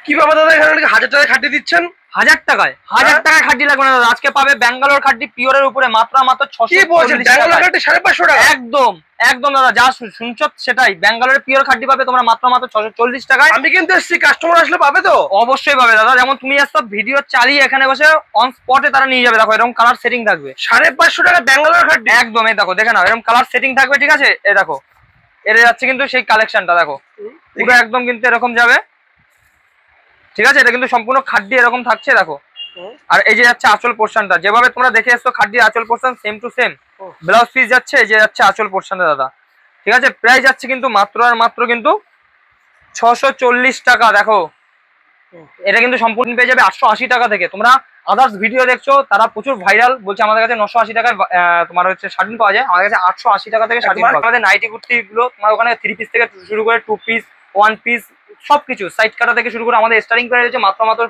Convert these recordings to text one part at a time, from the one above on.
কি বাবা দাদা এখানে 1000 টাকা খাটি দিচ্ছেন? 1000 টাকায়? 1000 টাকা খাটি লাগবে না দাদা, আজকে পাবে ব্যাঙ্গালোর খাটি পিওরের উপরে মাত্র 600। কি বলছেন? ব্যাঙ্গালোর খাটি 550 টাকা? একদম একদম দাদা, যা শুনছো সেটাই। ব্যাঙ্গালোরের পিওর খাটি পাবে তোমরা মাত্র 640 টাকায়। আমি কিন্তু এসছি, কাস্টমার আসলে পাবে তো? অবশ্যই পাবে দাদা, যেমন তুমি আসছো ভিডিও চালিয়ে এখানে বসে অন স্পটে তারা নিয়ে যাবে। দেখো এরকম কালার সেটিং থাকবে। 550 টাকা ব্যাঙ্গালোর খাটি? একদম, এই দেখো দেখে নাও, এরকম কালার সেটিং থাকবে, ঠিক আছে? এই দেখো এর যাচ্ছে কিন্তু সেই কালেকশনটা, দেখো পুরো একদম কিন্তু এরকম যাবে, ঠিক আছে? এটা কিন্তু সম্পূর্ণ খাড্ডি এরকম থাকছে, দেখো। আর এই যে যাচ্ছে আঁচল পোর্শনটা, যেভাবে তোমরা দেখে এসছো খাড্ডি আঁচল portion same to same blouse piece যাচ্ছে। এই যে যাচ্ছে আঁচল পোর্শনটা দাদা, ঠিক আছে? প্রাইস যাচ্ছে কিন্তু মাত্র আর মাত্র কিন্তু 640 টাকা। দেখো এটা কিন্তু সম্পূর্ণ পেয়ে যাবে 880 টাকা থেকে। তোমরা আদার্স ভিডিও দেখছো তারা প্রচুর ভাইরাল বলছে আমাদের কাছে 980 টাকায় তোমার হচ্ছে শার্টিন পাওয়া যায়, আমাদের কাছে 880 টাকা থেকে শার্টিন পাওয়া যায়। আমাদের নাইটি কুর্তি গুলো তোমার ওখানে 3 পিস থেকে শুরু করে 2 পিস 1 পিস সবকিছু সাইড কাটা থেকে শুরু করে আমাদের স্টার্টিং প্রাইস হচ্ছে মাত্র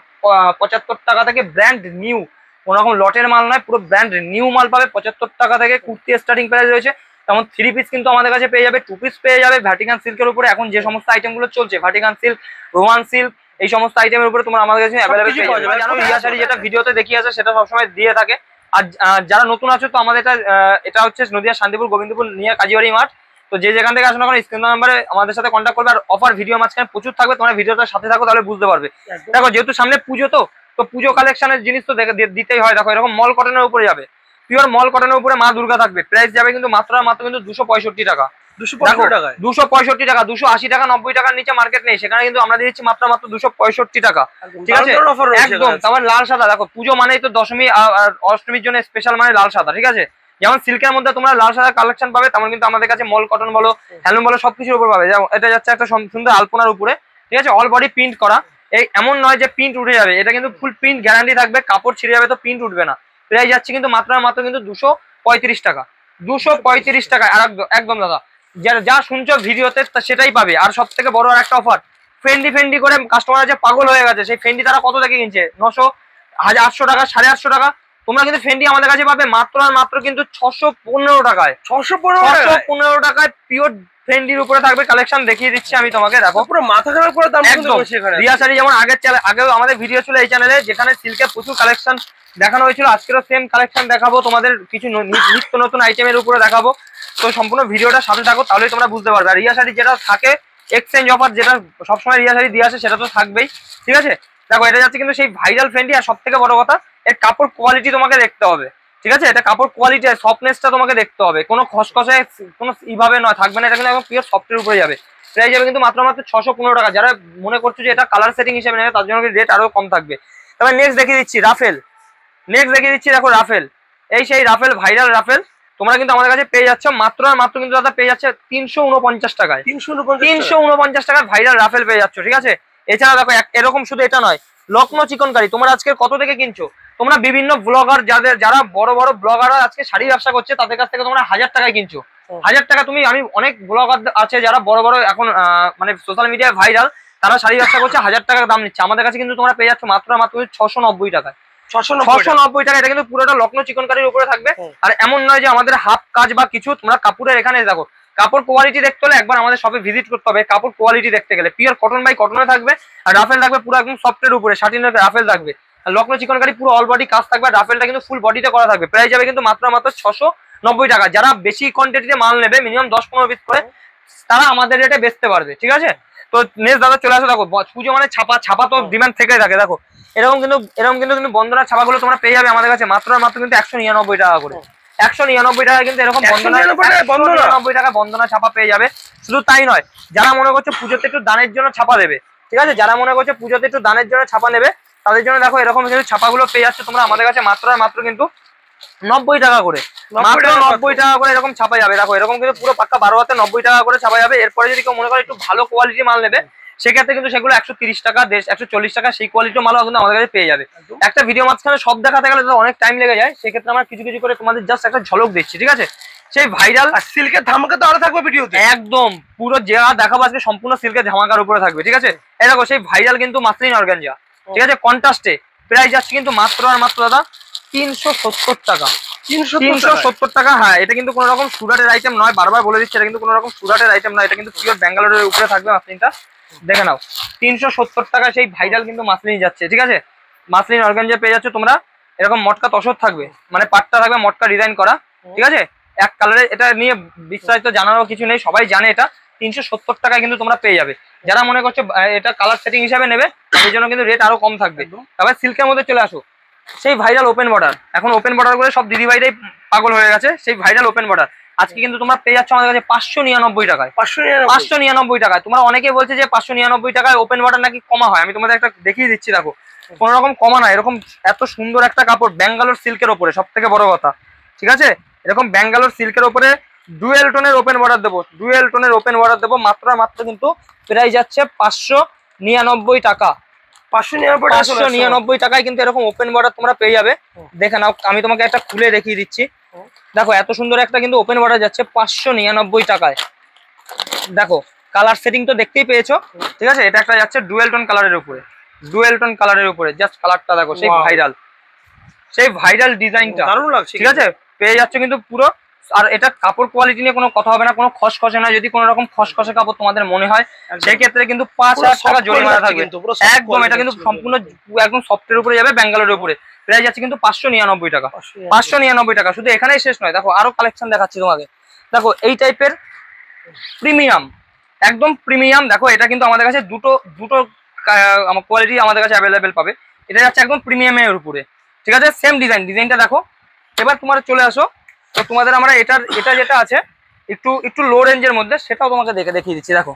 75 টাকা থেকে। ব্র্যান্ড নিউ, কোনো রকম লটের মাল নয়, পুরো ব্র্যান্ড নিউ মাল পাবে 75 টাকা থেকে। কুর্তি স্টার্টিং প্রাইস রয়েছে, তেমন 3 পিস কিন্তু আমাদের কাছে পেয়ে যাবে, 2 পিস পেয়ে যাবে। ভাটিকান সিল্কের উপরে এখন যে সমস্ত আইটেমগুলো চলছে, ভাটিকান সিল্ক, রোমান সিল্ক, এই সমস্ত আইটেমের উপরে তোমার আমাদের কাছে অ্যাভেলেবল পেয়ে যাবে। জানো রিয়া শাড়ি যেটা ভিডিওতে দেখিয়ে আছে সেটা সবসময় দিয়ে থাকে। আর যারা নতুন আছো তো আমাদের এটা হচ্ছে নদিয়া শান্তিপুর গোবিন্দপুর নিয়ে কাজীবাড়ি মাঠ। তো যে যেখান থেকে আসো না স্ক্রিন নাম্বারে আমাদের সাথে কন্ট্যাক্ট করবে। আর অফার ভিডিও মাঝখানে প্রচুর থাকবে, তোমরা ভিডিওটার সাথে থাকো তাহলে বুঝতে পারবে। দেখো যেহেতু সামনে পুজো, তো পুজো কালেকশনের জিনিস তো দিতেই হয়। দেখো এরকম মল কটনের উপরে যাবে, পিওর মল কটনের উপরে মা দুর্গা থাকবে। প্রাইস যাবে কিন্তু মাত্র কিন্তু 265 টাকা। 265 টাকা, 280 টাকা, 90 টাকার নিচে মার্কেট নেই, সেখানে কিন্তু আমরা দিচ্ছি মাত্র 265 টাকা, ঠিক আছে? একদম। তারপর লাল সাদা, দেখো পুজো মানেই তো দশমী আর অষ্টমীর জন্য স্পেশাল মানে লাল সাদা, ঠিক আছে? যেমন সিল্কের মধ্যে তোমরা লাল সাদা কালেকশন পাবে, তেমন কিন্তু আমাদের কাছে মল কটন বলো, হ্যান্ডলুম বলো, সবকিছুর উপর পাবে। যেমন এটা যাচ্ছে একটা সুন্দর আলপনার উপরে, ঠিক আছে? অল বডি প্রিন্ট করা। এই এমন নয় যে প্রিন্ট উঠে যাবে, এটা কিন্তু ফুল প্রিন্ট গ্যারান্টি থাকবে। কাপড় ছিঁড়ে যাবে তো প্রিন্ট উঠবে না। প্রাইস যাচ্ছে কিন্তু মাত্র কিন্তু 235 টাকা। 235 টাকা। আর একদম দাদা যা শুনছো ভিডিওতে সেটাই পাবে। আর সব থেকে বড় আর একটা অফার, ফেন্ডি করে কাস্টমার যে পাগল হয়ে গেছে, সেই ফেন্ডি তারা কত থেকে কিনছে? 900, 1800 টাকা, 850 টাকা। তোমরা কিন্তু ফেন্ডি আমাদের কাছে পাবে মাত্র আর মাত্র কিন্তু 615 টাকায়। 615 টাকায় পিওর ফেন্ডির উপরে থাকবে কালেকশন। দেখিয়ে দিচ্ছি আমি তোমাকে, দেখো পুরো মাথা খারাপ করে দাম। একদম রিয়া শাড়ি যেমন আগেও আমাদের ভিডিও ছিল এই চ্যানেলে, যেখানে সিল্কের প্রচুর কালেকশন দেখানো হয়েছিল। আজকেরও সেম কালেকশন দেখাবো তোমাদের, কিছু নিত্য নতুন আইটেমের উপরে দেখাবো। তো সম্পূর্ণ ভিডিওটা সাথে থাকো, তাহলেই তোমরা বুঝতে পারবে। আর রিয়া শাড়ি যেটা থাকে এক্সচেঞ্জ অফার, যেটা সবসময় রিয়া শাড়ি দিয়ে আসে, সেটা তো থাকবেই, ঠিক আছে? দেখো এটা যাচ্ছে কিন্তু সেই ভাইরাল ফেন্ডি। আর সব থেকে বড় কথা, এর কাপড় কোয়ালিটি তোমাকে দেখতে হবে, ঠিক আছে? এটা কাপড় কোয়ালিটি আর সফটনেসটা তোমাকে দেখতে হবে। কোনো খসখসে কোনো এইভাবে নয় থাকবে না, এটা কিন্তু একদম পিওর সফটের উপরে যাবে। প্রাইস যাবে কিন্তু মাত্র 615 টাকা। যারা মনে করছো যে এটা কালার সেটিং হিসেবে নেবে, তার জন্য রেট আরো কম থাকবে। তবে নেক্সট দেখিয়ে দিচ্ছি রাফেল। দেখো রাফেল, এই সেই রাফেল, ভাইরাল রাফেল। তোমরা কিন্তু আমাদের কাছে পেয়ে যাচ্ছ মাত্র আর মাত্র কিন্তু দাদা পেয়ে যাচ্ছে 349 টাকায়। 349 টাকায় ভাইরাল রাফেল পেয়ে যাচ্ছ, ঠিক আছে? এছাড়া দেখো এরকম শুধু এটা নয়, লখনৌ চিকনকারি তোমরা আজকে কত থেকে কিনছো? তোমরা বিভিন্ন ব্লগার, যারা বড় বড় ব্লগাররা আজকে শাড়ি ব্যবসা করছে, তাদের কাছ থেকে তোমরা 1000 টাকায় কিনছো। 1000 টাকা আমি অনেক ব্লগার আছে যারা বড় বড় এখন মানে সোশ্যাল মিডিয়ায় ভাইরাল, তারা শাড়ি ব্যবসা করছে, 1000 টাকার দাম নিচ্ছে। আমাদের কাছে কিন্তু তোমরা পেয়ে যাচ্ছ মাত্র 690 টাকায়। 690 টাকা। এটা কিন্তু পুরোটা লখনৌ চিকনকারির উপরে থাকবে। আর এমন নয় যে আমাদের হাফ কাজ বা কিছু। তোমরা কাপড়ের এখানে দেখো, কাপড় কোয়ালিটি দেখতে হলে একবার আমাদের শপে ভিজিট করতে হবে। কাপড় কোয়ালিটি দেখতে গেলে পিওর কটন বাই কটনে থাকবে। আর রাফেল থাকবে পুরো একদম সফটের উপরে, শাটিনের রাফেল থাকবে। আর লখনৌ চিকনকারি পুরো অল বডি কাজ থাকবে। রাফেলটা কিন্তু ফুল বডিতে করা থাকবে। প্রাইস যাবে কিন্তু মাত্র 690 টাকা। যারা বেশি কোয়ান্টিটিতে মাল নেবে, মিনিমাম 10-15 পিস করে, তারা আমাদের রেটে বেচতে পারবে, ঠিক আছে? তো নেক্সট দাদা চলে আসো। দেখো পুজো মানে ছাপা তো ডিমান্ড থেকে থাকে। দেখো এরকম কিন্তু তুমি বন্দনা ছাপাগুলো তোমরা পেয়ে যাবে আমাদের কাছে মাত্র কিন্তু 199 টাকা করে। 199 টাকা কিন্তু এরকম 199 টাকা বন্দনা ছাপা পেয়ে যাবে। শুধু তাই নয়, যারা মনে করছে পুজোতে একটু দানের জন্য ছাপা দেবে, ঠিক আছে? যারা মনে করছে পুজোতে একটু দানের জন্য ছাপা নেবে, তাদের জন্য দেখো এরকম কিন্তু ছাপাগুলো পেয়ে যাচ্ছে তোমরা আমাদের কাছে মাত্র কিন্তু 90 টাকা করে। মাত্র 90 টাকা করে এরকম ছাপা যাবে। দেখো এরকম কিন্তু পুরো পাক্কা 12 হাতে 90 টাকা করে ছাপা যাবে। এরপরে যদি কেউ মনে করে একটু ভালো কোয়ালিটি মাল নেবে, সেক্ষেত্রে কিন্তু সেগুলো 130 টাকা, 140 টাকা, সেই কোয়ালিটির মালও কিন্তু আমাদের কাছে পেয়ে যাবে। একটা ভিডিও মাঝখানে সব দেখাতে গেলে তো অনেক টাইম লেগে যায়, সেক্ষেত্রে আমরা কিছু কিছু করে তোমাদের জাস্ট একটা ঝলক দিচ্ছি, ঠিক আছে? সেই ভাইরাল সিল্কের ধামাকা তো আরো থাকবে ভিডিওতে। একদম পুরো যা দেখাবো আজকে সম্পূর্ণ সিল্কের ধামাকার উপরে থাকবে, ঠিক আছে? এই দেখো সেই ভাইরাল কিন্তু মাসলিন অর্গানজা, ঠিক আছে? কন্ট্রাস্টে প্রাইস যাচ্ছে কিন্তু মাত্র আর মাত্র দাদা 370 টাকা। 370 টাকা। হ্যাঁ, এটা কিন্তু কোনো রকম সুরাটের আইটেম নয়, বারবার বলে দিচ্ছি, এটা কিন্তু কোনো রকম সুরাটের আইটেম নয়, এটা কিন্তু পিওর ব্যাঙ্গালোরের উপরে থাকবে মাসলিনটা। দেখে নাও 370 টাকা সেই ভাইরাল কিন্তু মাসলিন যাচ্ছে, ঠিক আছে। মাসলিন অর্গানজা পেয়ে যাচ্ছে তোমরা, এরকম মটকা তসর থাকবে, মানে পাটটা থাকবে মটকা ডিজাইন করা, ঠিক আছে। এক কালারে, এটা নিয়ে বিস্তারিত জানারও কিছু নেই, সবাই জানে এটা। 370 টাকায় কিন্তু তোমরা পেয়ে যাবে। যারা মনে করছো এটা কালার সেটিং হিসাবে নেবে, সেই জন্য কিন্তু রেট আরো কম থাকবে। তবে সিল্কের মধ্যে চলে আসো, সেই ভাইরাল ওপেন বর্ডার। এখন ওপেন বর্ডার করে সব দিদি ভাইরাই পাগল হয়ে গেছে, সেই ভাইরাল ওপেন বর্ডার আজকে কিন্তু তোমরা পেয়ে যাচ্ছ আমাদের কাছে 599 টাকায়। 599 টাকায়। তোমরা অনেকে বলছে যে 599 টাকায় ওপেন বর্ডার নাকি কমা হয়, আমি তোমাদের একটা দেখিয়ে দিচ্ছি। দেখো কোন রকম কমা না, এরকম এত সুন্দর একটা কাপড় ব্যাঙ্গালোর সিল্কের ওপরে, সব থেকে বড় কথা, ঠিক আছে। এরকম ব্যাঙ্গালোর সিল্কের ওপরে ডুয়েল টোনের ওপেন বর্ডার দেবো, ডুয়েল টোনের ওপেন বর্ডার দেবো মাত্র কিন্তু প্রাইস যাচ্ছে 599 টাকা। 599 টাকায় কিন্তু এরকম ওপেন বর্ডার তোমরা পেয়ে যাবে। দেখে নাও, আমি তোমাকে একটা খুলে দেখিয়ে দিচ্ছি। দেখো এত সুন্দর একটা কিন্তু ওপেন বর্ডার যাচ্ছে 599 টাকায়। দেখো কালার সেটিং তো দেখতেই পেয়েছো, ঠিক আছে। এটা একটা যাচ্ছে ডুয়েল টোন কালারের উপরে, ডুয়েল টোন কালারের উপরে, জাস্ট কালারটা দেখো, সেই ভাইরাল ডিজাইনটা দারুণ লাগছে, ঠিক আছে। পেয়ে যাচ্ছে কিন্তু পুরো। আর এটা কাপড় কোয়ালিটি নিয়ে কোনো কথা হবে না, কোনো খসখসে না। যদি কোনো রকম খসখসে কাপড় তোমাদের মনে হয়, সেই ক্ষেত্রে কিন্তু 5000 টাকা জরিমানা থাকবে একদম। এটা কিন্তু সম্পূর্ণ একদম সফটের উপরে যাবে, ব্যাঙ্গালোরের উপরে। প্রাইস যাচ্ছে কিন্তু 599 টাকা। 599 টাকা। শুধু এখানেই শেষ নয়, দেখো আরো কালেকশন দেখাচ্ছি তোমাকে। দেখো এই টাইপের প্রিমিয়াম, একদম প্রিমিয়াম। দেখো এটা কিন্তু আমাদের কাছে দুটো কোয়ালিটি আমাদের কাছে অ্যাভেলেবেল পাবে। এটা যাচ্ছে একদম প্রিমিয়ামের উপরে, ঠিক আছে। সেম ডিজাইনটা দেখো। এবার তোমরা চলে আসো, তো তোমাদের আমরা এটা যেটা আছে একটু লো রেঞ্জের মধ্যে, সেটাও তোমাকে দেখিয়ে দিচ্ছি। দেখো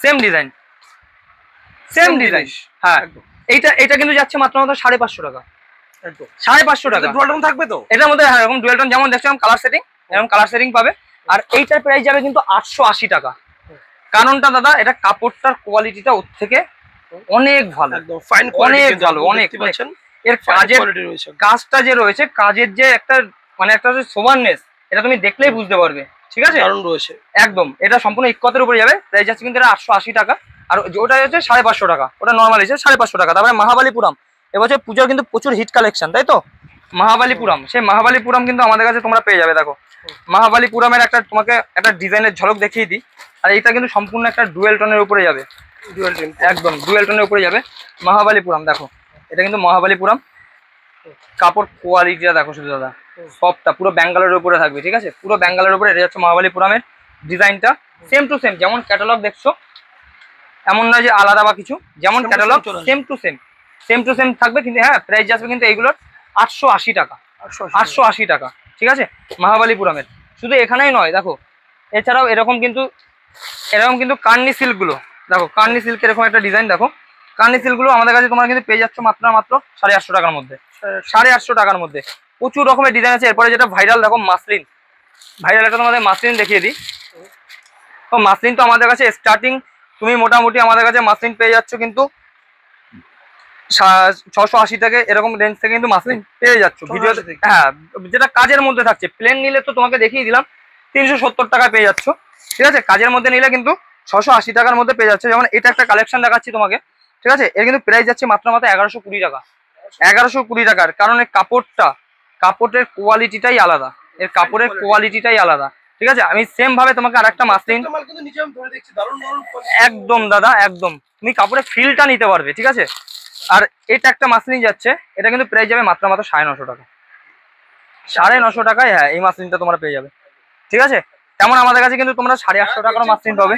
সেম ডিজাইন। হ্যাঁ, এটা কিন্তু যাচ্ছে মাত্র 550 টাকা। 550 টাকা ডুয়াল টোন থাকবে তো এটার মধ্যে। হ্যাঁ, এরকম ডুয়াল টোন যেমন দেখছিলাম কালার সেটিং, এরকম কালার সেটিং পাবে। আর এইটার প্রাইস যাবে কিন্তু 880 টাকা। কারণটা দাদা, এটা কাপড়টার কোয়ালিটিটা ওর থেকে অনেক ভালো, অনেক ভালো, অনেক। এর কাজটা যে রয়েছে, কাজের যে একটা মানে একটা সোভারনেস, এটা তুমি দেখলেই বুঝতে পারবে, ঠিক আছে। দারুণ রয়েছে একদম। এটা সম্পূর্ণ ইক্কতের উপরে যাবে। প্রাইস যাচ্ছে কিন্তু এটা 880 টাকা। আর ওটা হচ্ছে 550 টাকা, ওটা নর্মাল হিসেবে 550 টাকা। তারপরে মহাবালিপুরাম, এবছর পূজার কিন্তু প্রচুর হিট কালেকশন, তাই তো। মহাবালিপুরাম, সেই মহাবালিপুরাম কিন্তু আমাদের কাছে তোমরা পেয়ে যাবে। দেখো মহাবালিপুরামের তোমাকে একটা ডিজাইনের ঝলক দেখিয়ে দিই। আর এটা কিন্তু সম্পূর্ণ একটা ডুয়েল টোনের উপরে যাবে, একদম ডুয়েল টোনের উপরে যাবে মহাবালিপুরাম। দেখো এটা কিন্তু মহাবালিপুরাম। কাপড় কোয়ালিটিটা দেখো শুধু দাদা, সবটা পুরো ব্যাঙ্গালোরের উপরে থাকবে, ঠিক আছে। পুরো ব্যাঙ্গালোরের উপরে। এটা হচ্ছে মহাবালিপুরামের ডিজাইনটা, সেম টু সেম। যেমন ক্যাটালগ দেখছো, এমন নয় যে আলাদা বা কিছু, যেমন ক্যাটালগ সেম টু সেম থাকবে। কিন্তু হ্যাঁ, প্রাইস আসবে কিন্তু এইগুলোর 880 টাকা। 880 টাকা, ঠিক আছে, মহাবালিপুরামের। শুধু এখানেই নয়, দেখো এছাড়াও এরকম কিন্তু কার্নি সিল্কগুলো, দেখো কার্নি সিল্ক এরকম একটা ডিজাইন। দেখো কার্নি সিল্কগুলো আমাদের কাছে তোমরা কিন্তু পেয়ে যাচ্ছ মাত্র 850 টাকার মধ্যে। 850 টাকার মধ্যে প্রচুর রকমের ডিজাইন আছে। এরপরে যেটা ভাইরাল, দেখো মাসলিন, ভাইরাল একটা তোমাদের মাসলিন দেখিয়ে দিই। তো মাসলিন তো আমাদের কাছে স্টার্টিং, তুমি মোটামুটি আমাদের কাছে মাসলিন পেয়ে যাচ্ছ কিন্তু 680 থেকে এরকম রেঞ্জ থেকে কিন্তু মাসলিন পেয়ে যাচ্ছ ভিডিওতে। হ্যাঁ, যেটা কাজের মধ্যে থাকছে। প্লেন নিলে তো তোমাকে দেখিয়ে দিলাম 370 টাকায় পেয়ে যাচ্ছ, ঠিক আছে। কাজের মধ্যে নিলে কিন্তু 680 টাকার মধ্যে পেয়ে যাচ্ছে। যেমন এটা একটা কালেকশন দেখাচ্ছি তোমাকে, ঠিক আছে। এর কিন্তু প্রাইস যাচ্ছে মাত্র 1120 টাকা। 1120 টাকার। কারণ এর কাপড়ের কোয়ালিটিটাই আলাদা, এর কাপড়ের কোয়ালিটিটাই আলাদা, ঠিক আছে। আমি সেম ভাবে তোমাকে আরেকটা মাসলিন, একদম দাদা একদম, তুমি কাপড়ের ফিলটা নিতে পারবে, ঠিক আছে। আর এটা একটা মাসলিন যাচ্ছে, এটা কিন্তু প্রাইস যাবে মাত্র 950 টাকা। 950 টাকায় হ্যাঁ এই মাসলিনটা তোমরা পেয়ে যাবে, ঠিক আছে। তেমন আমাদের কাছে কিন্তু তোমরা 850 টাকার মাসলিন পাবে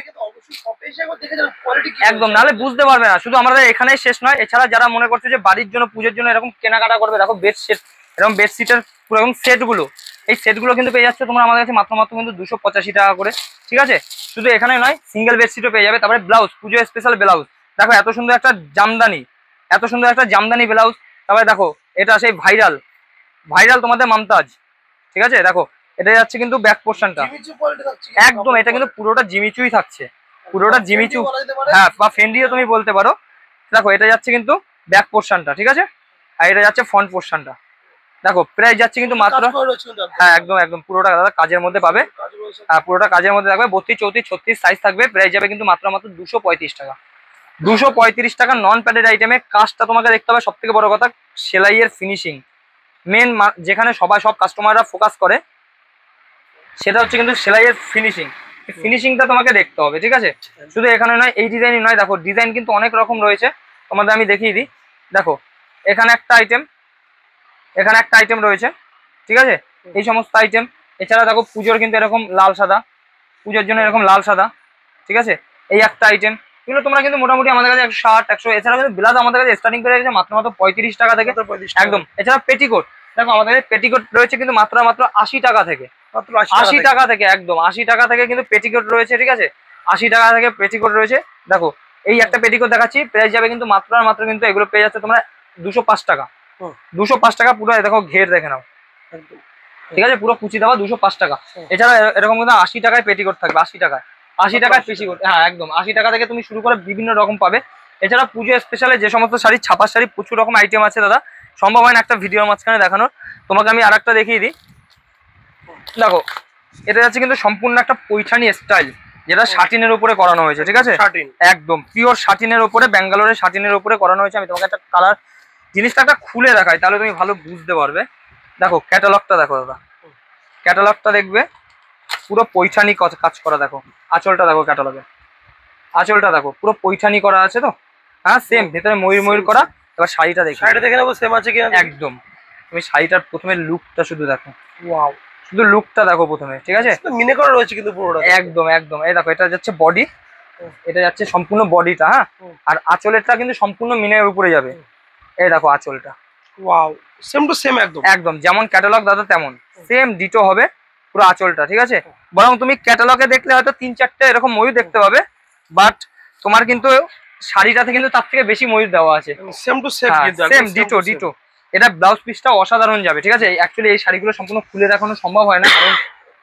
একদম, নাহলে বুঝতে পারবে না। শুধু আমাদের এখানেই শেষ নয়, এছাড়া যারা মনে করছে যে বাড়ির জন্য, পুজোর জন্য এরকম কেনাকাটা করবে, দেখো বেডশিট, এরকম বেডশিটের পুরো এরকম সেটগুলো, এই সেটগুলো কিন্তু পেয়ে যাচ্ছে তোমরা আমাদের কাছে মাত্র কিন্তু 285 টাকা করে, ঠিক আছে। শুধু এখানে নয়, সিঙ্গেল বেডশিটও পেয়ে যাবে। তারপরে ব্লাউজ, পুজো স্পেশাল ব্লাউজ, দেখো এত সুন্দর একটা জামদানি ব্লাউজ। তারপরে দেখো এটা সেই ভাইরাল তোমাদের মমতাজ, ঠিক আছে। দেখো এটা যাচ্ছে কিন্তু ব্যাক পোর্শনটা একদম, এটা কিন্তু পুরোটা জিমিচুই থাকছে, পুরোটা জিমিচু, হ্যাঁ, বা ফেন্ডিও তুমি বলতে পারো। দেখো এটা যাচ্ছে কিন্তু ব্যাক পোর্শনটা, ঠিক আছে। আর এটা যাচ্ছে ফ্রন্ট পোর্শনটা। দেখো প্রাইস যাচ্ছে কিন্তু মাত্র, হ্যাঁ একদম পুরোটা দাদা কাজের মধ্যে পাবে। হ্যাঁ, পুরোটা কাজের মধ্যে থাকবে। 32, 34, 36 সাইজ থাকবে। প্রাইস যাবে কিন্তু মাত্র 235 টাকা। 235 টাকা। নন প্যাডেড আইটেমে কাজটা তোমাকে দেখতে হবে। সব থেকে বড় কথা, সেলাইয়ের ফিনিশিং মেন, যেখানে সব কাস্টমাররা ফোকাস করে, সেটা হচ্ছে কিন্তু সেলাইয়ের ফিনিশিং। ফিনিশিংটা তোমাকে দেখতে হবে, ঠিক আছে? শুধু এখানে নয়, এই ডিজাইনই নয়, দেখো ডিজাইন কিন্তু অনেক রকম রয়েছে, তোমাদের আমি দেখিয়ে দিই। দেখো এখানে একটা আইটেম, এখানে একটা আইটেম রয়েছে, ঠিক আছে? এই সমস্ত আইটেম। এছাড়া দেখো পুজোর কিন্তু এরকম লাল সাদা, পুজোর জন্য এরকম লাল সাদা, ঠিক আছে? এই একটা আইটেম। এগুলো তোমরা কিন্তু মোটামুটি আমাদের কাছে 160 100। এছাড়া কিন্তু ব্লাউজ আমাদের কাছে স্টার্টিং করে গেছে মাত্র 35 টাকা থেকে, একদম। এছাড়া পেটিকোট, দেখো আমাদের পেটিকোট রয়েছে কিন্তু মাত্র 80 টাকা থেকে, মাত্র 80 টাকা থেকে, একদম 80 টাকা থেকে কিন্তু পেটিকোট রয়েছে, ঠিক আছে? 80 টাকা থেকে পেটিকোট রয়েছে। দেখো এই একটা পেটিকোট দেখাচ্ছি, প্রাইস যাবে কিন্তু মাত্র আর মাত্র কিন্তু এগুলো পেয়ে যাচ্ছে তোমরা 205 টাকা। 205 টাকা পুরো, দেখো ঘের দেখে নাও, ঠিক আছে? পুরো কুচি দেওয়া 205 টাকা। এছাড়া এরকম কিন্তু 80 টাকায় পেটিকোট থাকবে, 80 টাকায়, 80 টাকায় পেটিকোট, হ্যাঁ একদম 80 টাকা থেকে তুমি শুরু করে বিভিন্ন রকম পাবে। এছাড়া পুজো স্পেশালে যে সমস্ত শাড়ি, ছাপার শাড়ি, প্রচুর রকম আইটেম আছে দাদা, সম্ভব হয় না একটা ভিডিওর মাঝখানে দেখানোর। তোমাকে আমি আরেকটা দেখিয়ে দিই। দেখো এটা যাচ্ছে কিন্তু সম্পূর্ণ একটা পৈঠানি স্টাইল, যেটা শাটিনের উপরে করানো হয়েছে, ঠিক আছে? একদম পিওর শাটিনের উপরে, ব্যাঙ্গালোরের শাটিনের উপরে করানো হয়েছে। আমি তোমাকে একটা কালার জিনিসটা একটা খুলে দেখাই, তাহলে তুমি ভালো বুঝতে পারবে। দেখো ক্যাটালগটা দেখো দাদা, ক্যাটালগটা দেখবে, পুরো পৈঠানি কাজ করা। দেখো আঁচলটা দেখো, ক্যাটালগে আঁচলটা দেখো, পুরো পৈঠানি করা আছে তো, হ্যাঁ সেম, ভেতরে ময়ূর ময়ূর করা। এবার শাড়িটা দেখো, শাড়িটা দেখে নেবো সেম আছে কিনা একদম। তুমি শাড়িটার প্রথমে লুকটা শুধু দেখো, ওয়াও, শুধু লুকটা দেখো প্রথমে, ঠিক আছে? মিনে করা রয়েছে কিন্তু পুরোটা, একদম একদম। এই দেখো এটা যাচ্ছে বডি, এটা যাচ্ছে সম্পূর্ণ বডিটা, হ্যাঁ। আর আঁচলেরটা কিন্তু সম্পূর্ণ মিনের উপরে যাবে। এই দেখো আঁচলটা, ওয়াও, সেম টু সেম, একদম একদম যেমন ক্যাটালগ দাদা তেমন সেম ডিটো হবে পুরো আঁচলটা, ঠিক আছে? বরং তুমি ক্যাটালগে দেখলে হয়তো 3-4টে এরকম ময়ূর দেখতে পাবে, বাট তোমার কিন্তু শাড়িটাতে কিন্তু তার থেকে বেশি ময়ূর দেওয়া আছে, same to same, same ditto ditto. এটা ব্লাউজ পিসটা অসাধারণ যাবে, ঠিক আছে? অ্যাকচুয়ালি এই শাড়িগুলো সম্পূর্ণ খুলে দেখানো সম্ভব হয় না, কারণ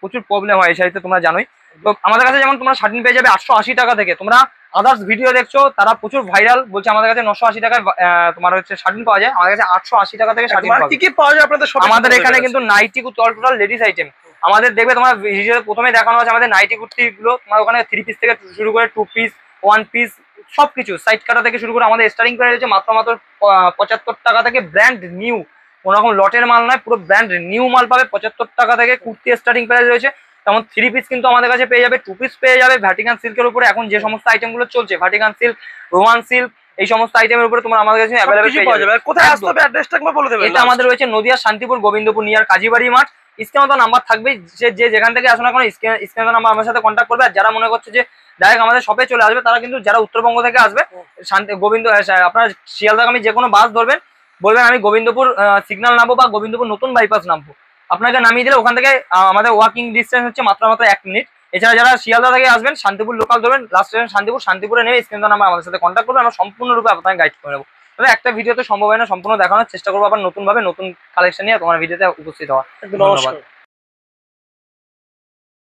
প্রচুর প্রবলেম হয় এই শাড়িতে, তোমরা জানোই তো। আমাদের কাছে যেমন তোমরা শাড়ি পেয়ে যাবে 880 টাকা থেকে। তোমরা আদার্স ভিডিও দেখছো, তারা প্রচুর ভাইরাল বলছে আমাদের কাছে 980 টাকায় তোমার হচ্ছে শাড়ি পাওয়া যায়, আমাদের কাছে 880 টাকা থেকে শাড়ি পাওয়া যায়। কি পাওয়া যায় আপনাদের শপে? আমাদের এখানে কিন্তু নাইটি টোটাল লেডিস আইটেম আমাদের দেখবে, তোমার ভিডিও প্রথমে দেখানো আছে আমাদের নাইটি কুর্তি গুলো। তোমার ওখানে 3 পিস থেকে শুরু করে 2 পিস, 1 পিস, সবকিছু সাইড কাটা থেকে শুরু করে আমাদের স্টার্টিং প্রাইস হচ্ছে মাত্র 75 টাকা থেকে। ব্র্যান্ড নিউ, কোনো রকম লটের মাল নয়, পুরো ব্র্যান্ড নিউ মাল পাবে 75 টাকা থেকে। কুর্তি স্টার্টিং প্রাইস রয়েছে, তেমন 3 পিস কিন্তু আমাদের কাছে পেয়ে যাবে, 2 পিস পেয়ে যাবে। ভ্যাটিকান সিল্কের উপরে এখন যে সমস্ত আইটেম গুলো চলছে, ভ্যাটিকান সিল্ক, রোমান সিল্ক, এই সমস্ত আইটেমের উপরে তোমার আমাদের কাছে অ্যাভেলেবল পেয়ে যাবে। কোথায় আসতে হবে, অ্যাড্রেসটা একবার বলে দেবেন। এটা আমাদের রয়েছে নদিয়া শান্তিপুর গোবিন্দপুর নিয়ার কাজীবাড়ি মাঠ। স্ক্রিনে তো নাম্বার থাকবে, যে যেখান থেকে আসো না কোনো স্ক্রিনে নাম্বার আমার সাথে কন্ট্যাক্ট করবে। আর যারা মনে করছে যে ডাইরেক্ট আমাদের শপে চলে আসবে, তারা কিন্তু যারা উত্তরবঙ্গ থেকে আসবে, আপনার শিয়ালদাগামী যে কোনো বাস ধরবেন, বলবেন আমি গোবিন্দপুর সিগন্যাল নামবো বা গোবিন্দপুর নতুন বাইপাস নামবো, আপনাকে নামিয়ে দিলে ওখান থেকে আমাদের ওয়াকিং ডিস্টেন্স হচ্ছে মাত্র 1 মিনিট। এছাড়া যারা শিয়ালদা থেকে আসবেন, শান্তিপুর লোকাল ধরবেন, লাস্ট স্টেশন শান্তিপুর, শান্তিপুরে নেমে স্ক্রিনে নাম্বার আমাদের সাথে কন্ট্যাক্ট করবেন, আমরা সম্পূর্ণরূপে আপনাকে গাইড করে নেবো। তবে একটা ভিডিওতে সম্ভব হয় না সম্পূর্ণ দেখানোর, চেষ্টা করবো আবার নতুন ভাবে নতুন কালেকশন নিয়ে তোমার ভিডিওতে উপস্থিত হওয়া। ধন্যবাদ।